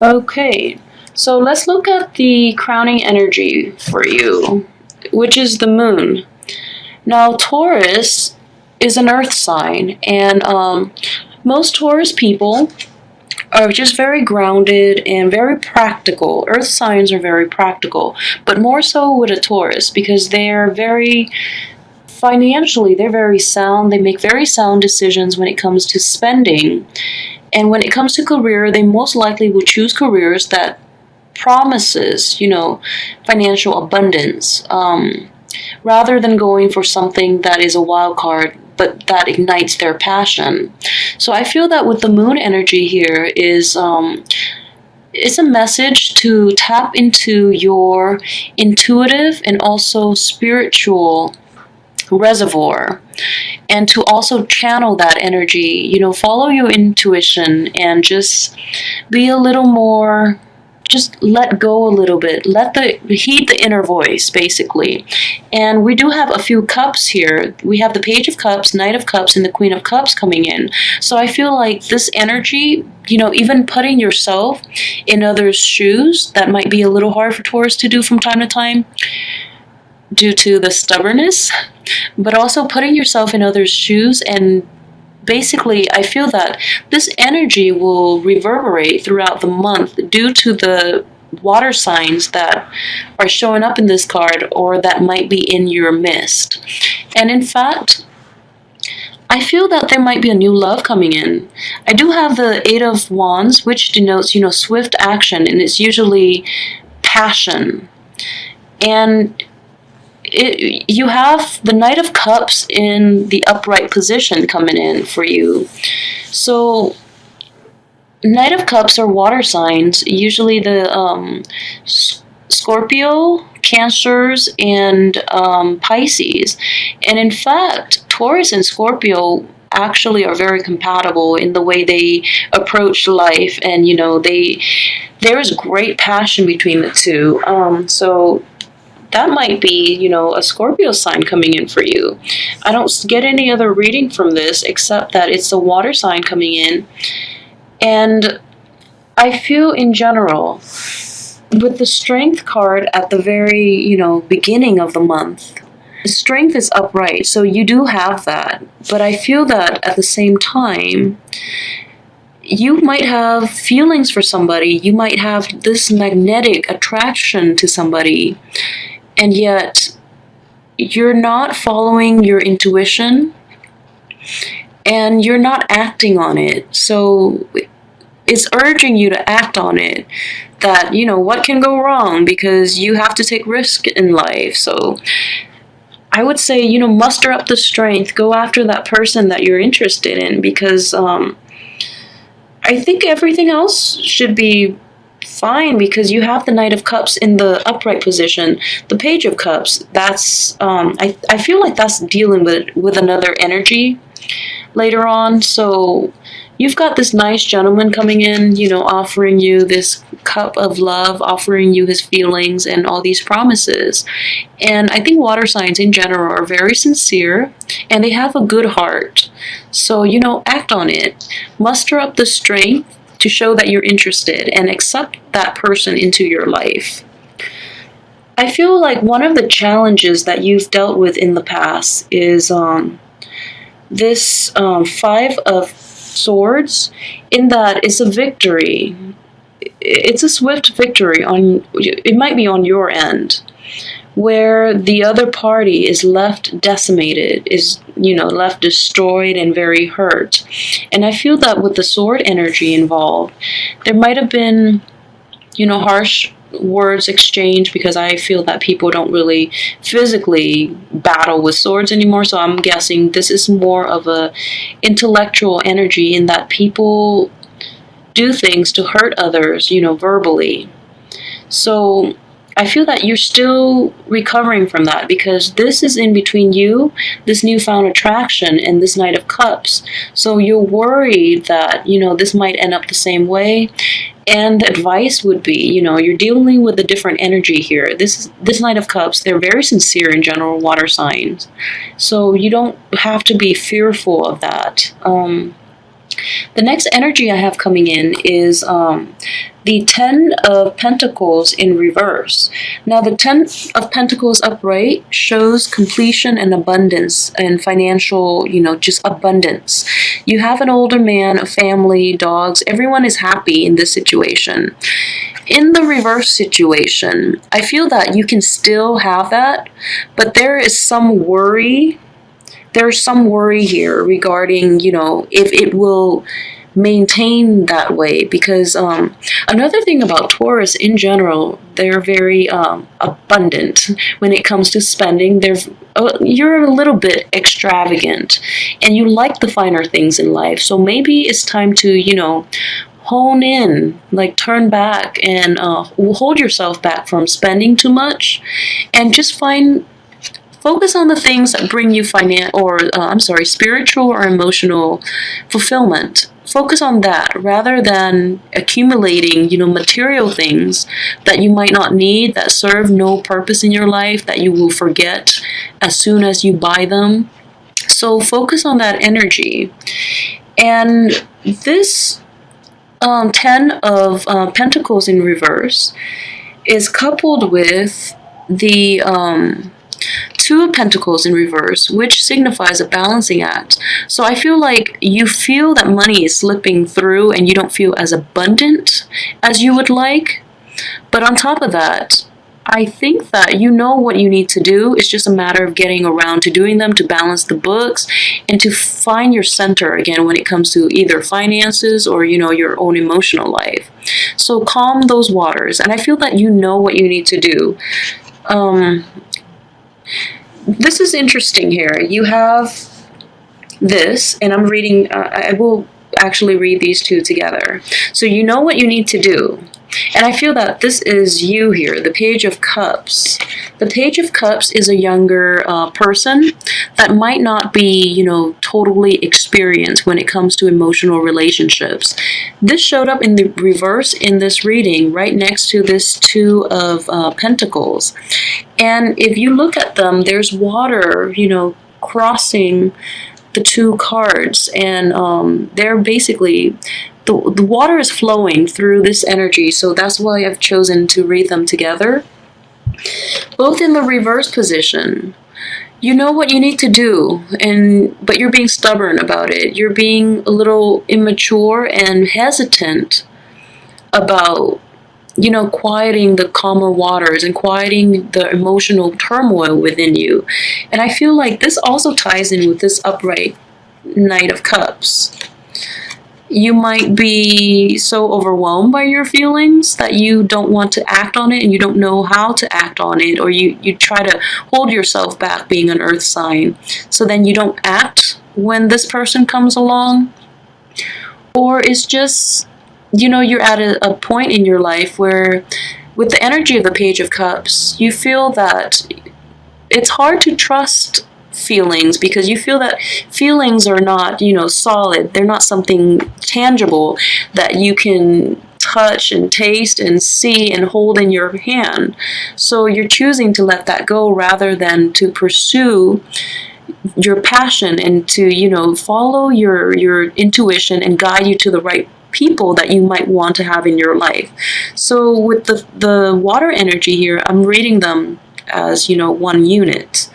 Okay, so let's look at the crowning energy for you, which is the moon. Now, Taurus is an earth sign, and most Taurus people are just very grounded and very practical. Earth signs are very practical, but more so with a Taurus because they're very financially, they're very sound. They make very sound decisions when it comes to spending. And when it comes to career, they most likely will choose careers that promises, financial abundance, rather than going for something that is a wild card but that ignites their passion. So I feel that with the moon energy here is it's a message to tap into your intuitive and also spiritual reservoir, and to also channel that energy, follow your intuition and just be a little more, just let go a little bit, heed the inner voice basically. And we do have a few cups here. We have the Page of Cups, Knight of Cups, and the Queen of Cups coming in. So I feel like this energy, even putting yourself in others' shoes, that might be a little hard for Taurus to do from time to time due to the stubbornness, but also putting yourself in others' shoes. And basically, I feel that this energy will reverberate throughout the month due to the water signs that are showing up in this card or that might be in your midst. And in fact, I feel that there might be a new love coming in. I do have the Eight of Wands, which denotes, swift action, and it's usually passion. And you have the Knight of Cups in the upright position coming in for you. So Knight of Cups are water signs, usually the Scorpio, Cancers, and Pisces. And in fact, Taurus and Scorpio actually are very compatible in the way they approach life, and there is great passion between the two. So that might be, a Scorpio sign coming in for you. I don't get any other reading from this except that it's a water sign coming in. And I feel in general, with the Strength card at the very, beginning of the month, Strength is upright, so you do have that. But I feel that at the same time, you might have feelings for somebody. You might have this magnetic attraction to somebody, and yet you're not following your intuition and you're not acting on it. So it's urging you to act on it, that, what can go wrong, because you have to take risk in life. So I would say, muster up the strength, go after that person that you're interested in, because I think everything else should be fine, because you have the Knight of Cups in the upright position. The Page of Cups, that's I feel like that's dealing with another energy later on. So you've got this nice gentleman coming in, offering you this cup of love, offering you his feelings and all these promises. And I think water signs in general are very sincere and they have a good heart. So, act on it. Muster up the strength to show that you're interested and accept that person into your life. I feel like one of the challenges that you've dealt with in the past is this Five of Swords, in that it's a victory. It's a swift victory it might be on your end, where the other party is left decimated, is, left destroyed and very hurt. And I feel that with the sword energy involved, there might have been, harsh words exchanged, because I feel that people don't really physically battle with swords anymore. So I'm guessing this is more of a intellectual energy, in that people do things to hurt others, verbally. So I feel that you're still recovering from that, because this is in between you, this newfound attraction, and this Knight of Cups. So you're worried that, this might end up the same way. And the advice would be, you're dealing with a different energy here. This Knight of Cups, they're very sincere in general, water signs. So you don't have to be fearful of that. The next energy I have coming in is the Ten of Pentacles in reverse. Now, the Ten of Pentacles upright shows completion and abundance and financial, just abundance. You have an older man, a family, dogs. Everyone is happy in this situation. In the reverse situation, I feel that you can still have that, but there is some worry. There's some worry here regarding, if it will maintain that way, because another thing about Taurus in general, they're very abundant when it comes to spending. You're a little bit extravagant and you like the finer things in life, so maybe it's time to hone in, like turn back and hold yourself back from spending too much, and just focus on the things that bring you spiritual or emotional fulfillment. Focus on that rather than accumulating, material things that you might not need, that serve no purpose in your life, that you will forget as soon as you buy them. So focus on that energy. And this Ten of Pentacles in reverse is coupled with the Two of Pentacles in reverse, which signifies a balancing act. So I feel like you feel that money is slipping through and you don't feel as abundant as you would like. But on top of that, I think that you know what you need to do. It's just a matter of getting around to doing them, to balance the books, and to find your center again when it comes to either finances or, your own emotional life. So calm those waters. And I feel that you know what you need to do. This is interesting here. You have this, and I'm reading, I will actually read these two together. So you know what you need to do. And I feel that this is you here, the Page of Cups. The Page of Cups is a younger person that might not be, totally experienced when it comes to emotional relationships. This showed up in the reverse in this reading, right next to this Two of Pentacles. And if you look at them, there's water, crossing the two cards. And they're basically... The water is flowing through this energy, so that's why I've chosen to read them together. Both in the reverse position, you know what you need to do, but you're being stubborn about it. You're being a little immature and hesitant about, quieting the calmer waters and quieting the emotional turmoil within you. And I feel like this also ties in with this upright Knight of Cups. You might be so overwhelmed by your feelings that you don't want to act on it and you don't know how to act on it, or you try to hold yourself back being an earth sign. So then you don't act when this person comes along. Or it's just, you're at a point in your life where with the energy of the Page of Cups, you feel that it's hard to trust feelings because you feel that feelings are not, solid. They're not something tangible that you can touch and taste and see and hold in your hand. So you're choosing to let that go rather than to pursue your passion and to, follow your intuition and guide you to the right people that you might want to have in your life. So with the water energy here, I'm reading them as, one unit.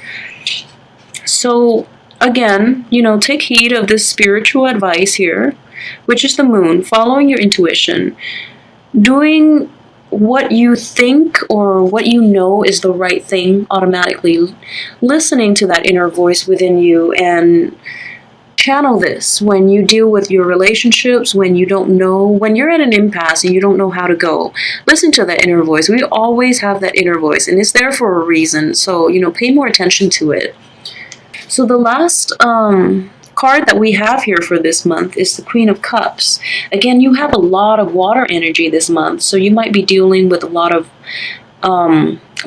So again, take heed of this spiritual advice here, which is the Moon, following your intuition, doing what you think or what you know is the right thing automatically, listening to that inner voice within you, and channel this when you deal with your relationships, when you don't know, when you're at an impasse and you don't know how to go. Listen to that inner voice. We always have that inner voice, and it's there for a reason. So, pay more attention to it. So the last card that we have here for this month is the Queen of Cups. Again, you have a lot of water energy this month, so you might be dealing with a lot of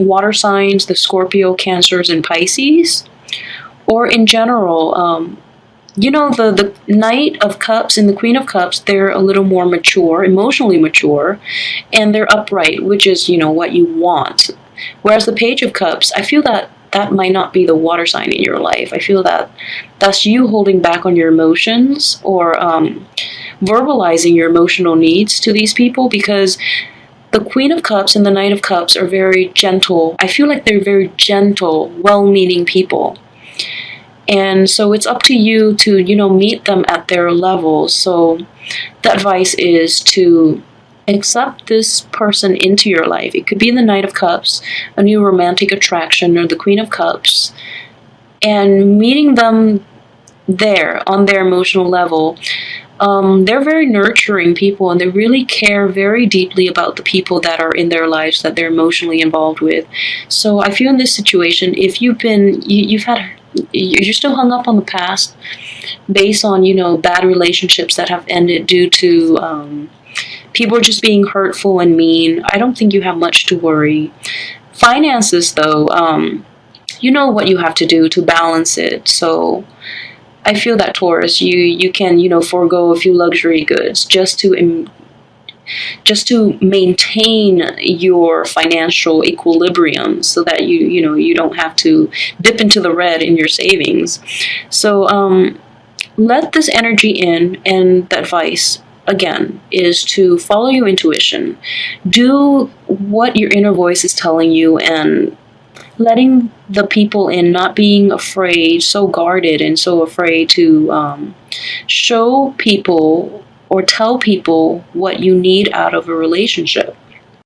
water signs, the Scorpio, Cancers, and Pisces. Or in general, the Knight of Cups and the Queen of Cups, they're a little more mature, emotionally mature, and they're upright, which is, what you want. Whereas the Page of Cups, I feel that that might not be the water sign in your life. I feel that that's you holding back on your emotions, or verbalizing your emotional needs to these people, because the Queen of Cups and the Knight of Cups are very gentle. I feel like they're very gentle, well-meaning people. And so it's up to you to, meet them at their level. So the advice is to accept this person into your life. It could be the Knight of Cups, a new romantic attraction, or the Queen of Cups, and meeting them there on their emotional level. They're very nurturing people, and they really care very deeply about the people that are in their lives that they're emotionally involved with. So I feel in this situation, if you're still hung up on the past based on, bad relationships that have ended due to people just being hurtful and mean, I don't think you have much to worry. Finances, though, you know what you have to do to balance it. So I feel that, Taurus, you can, forego a few luxury goods just to maintain your financial equilibrium, so that you don't have to dip into the red in your savings. So let this energy in, and the advice again is to follow your intuition, do what your inner voice is telling you, and letting the people in, not being afraid, so guarded and so afraid to show people or tell people what you need out of a relationship.